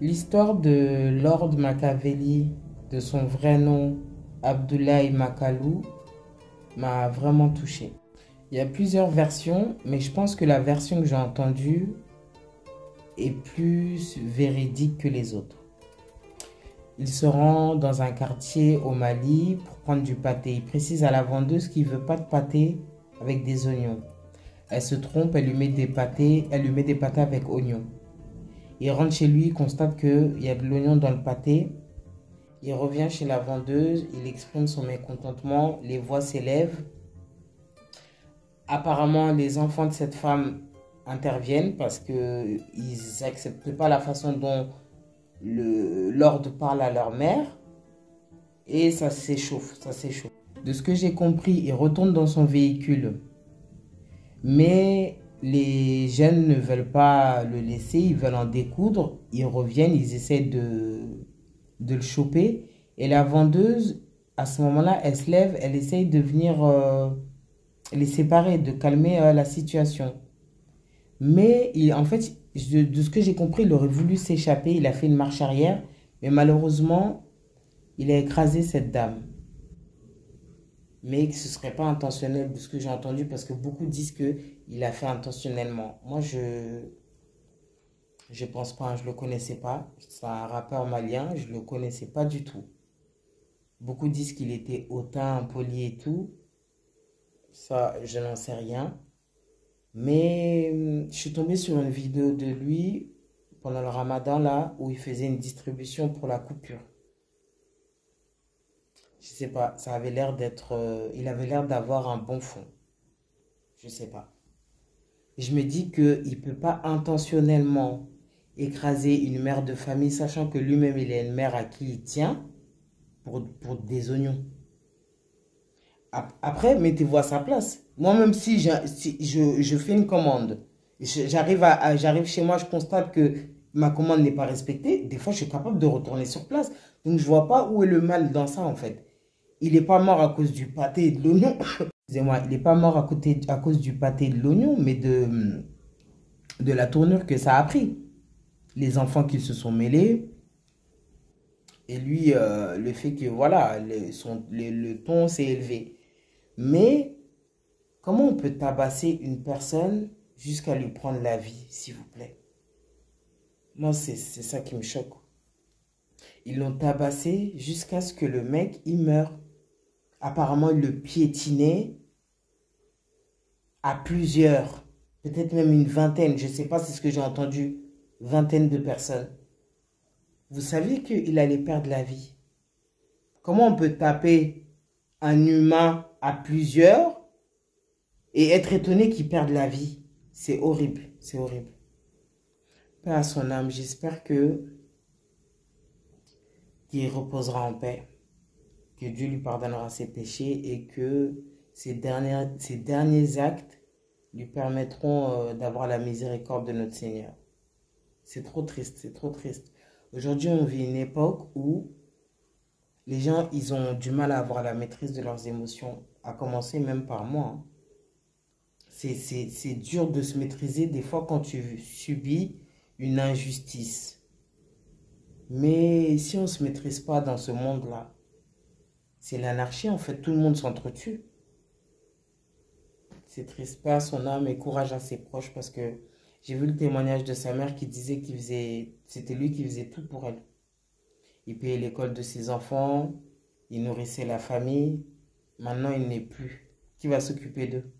L'histoire de Lord Machiavelli, de son vrai nom Abdoulaye Makalou, m'a vraiment touché. Il y a plusieurs versions, mais je pense que la version que j'ai entendue est plus véridique que les autres. Il se rend dans un quartier au Mali pour prendre du pâté. Il précise à la vendeuse qu'il ne veut pas de pâté avec des oignons. Elle se trompe, elle lui met des pâtés avec oignons. Il rentre chez lui, il constate qu'il y a de l'oignon dans le pâté. Il revient chez la vendeuse, il exprime son mécontentement, les voix s'élèvent. Apparemment, les enfants de cette femme interviennent parce qu'ils n'acceptent pas la façon dont le Lord parle à leur mère. Et ça s'échauffe, ça s'échauffe. De ce que j'ai compris, il retourne dans son véhicule. Mais les jeunes ne veulent pas le laisser, ils veulent en découdre. Ils reviennent, ils essaient de le choper. Et la vendeuse, à ce moment-là, elle se lève, elle essaye de venir les séparer, de calmer la situation. Mais en fait, de ce que j'ai compris, il aurait voulu s'échapper, il a fait une marche arrière. Mais malheureusement, il a écrasé cette dame. Mais que ce ne serait pas intentionnel de ce que j'ai entendu parce que beaucoup disent qu'il a fait intentionnellement. Moi, je pense pas, je le connaissais pas. C'est un rappeur malien, je le connaissais pas du tout. Beaucoup disent qu'il était hautain, poli et tout. Ça, je n'en sais rien. Mais je suis tombé sur une vidéo de lui pendant le ramadan là où il faisait une distribution pour la coupure. Je sais pas, ça avait l'air d'être, il avait l'air d'avoir un bon fond. Je sais pas. Je me dis qu'il ne peut pas intentionnellement écraser une mère de famille, sachant que lui-même, il a une mère à qui il tient pour des oignons. Après, mettez-vous à sa place. Moi-même, si je fais une commande, j'arrive chez moi, je constate que ma commande n'est pas respectée, des fois, je suis capable de retourner sur place. Donc, je vois pas où est le mal dans ça, en fait. Il n'est pas mort à cause du pâté et de l'oignon. Excusez-moi, il n'est pas mort à cause du pâté et de l'oignon, mais de la tournure que ça a pris. Les enfants qui se sont mêlés, et lui, le fait que, voilà, le ton s'est élevé. Mais, comment on peut tabasser une personne jusqu'à lui prendre la vie, s'il vous plaît? Moi, c'est ça qui me choque. Ils l'ont tabassé jusqu'à ce que le mec, il meure. Apparemment, il le piétinait à plusieurs, peut-être même une vingtaine, je ne sais pas, c'est ce que j'ai entendu, vingtaine de personnes. Vous saviez qu'il allait perdre la vie. Comment on peut taper un humain à plusieurs et être étonné qu'il perde la vie? C'est horrible, c'est horrible. Paix à son âme, j'espère qu'il reposera en paix, que Dieu lui pardonnera ses péchés et que ses derniers actes lui permettront d'avoir la miséricorde de notre Seigneur. C'est trop triste, c'est trop triste. Aujourd'hui, on vit une époque où les gens, ils ont du mal à avoir la maîtrise de leurs émotions, à commencer même par moi. Hein. C'est dur de se maîtriser des fois quand tu subis une injustice. Mais si on ne se maîtrise pas dans ce monde-là, c'est l'anarchie en fait, tout le monde s'entretue. C'est triste, paix à son âme et courage à ses proches parce que j'ai vu le témoignage de sa mère qui disait c'était lui qui faisait tout pour elle. Il payait l'école de ses enfants, il nourrissait la famille. Maintenant, il n'est plus. Qui va s'occuper d'eux?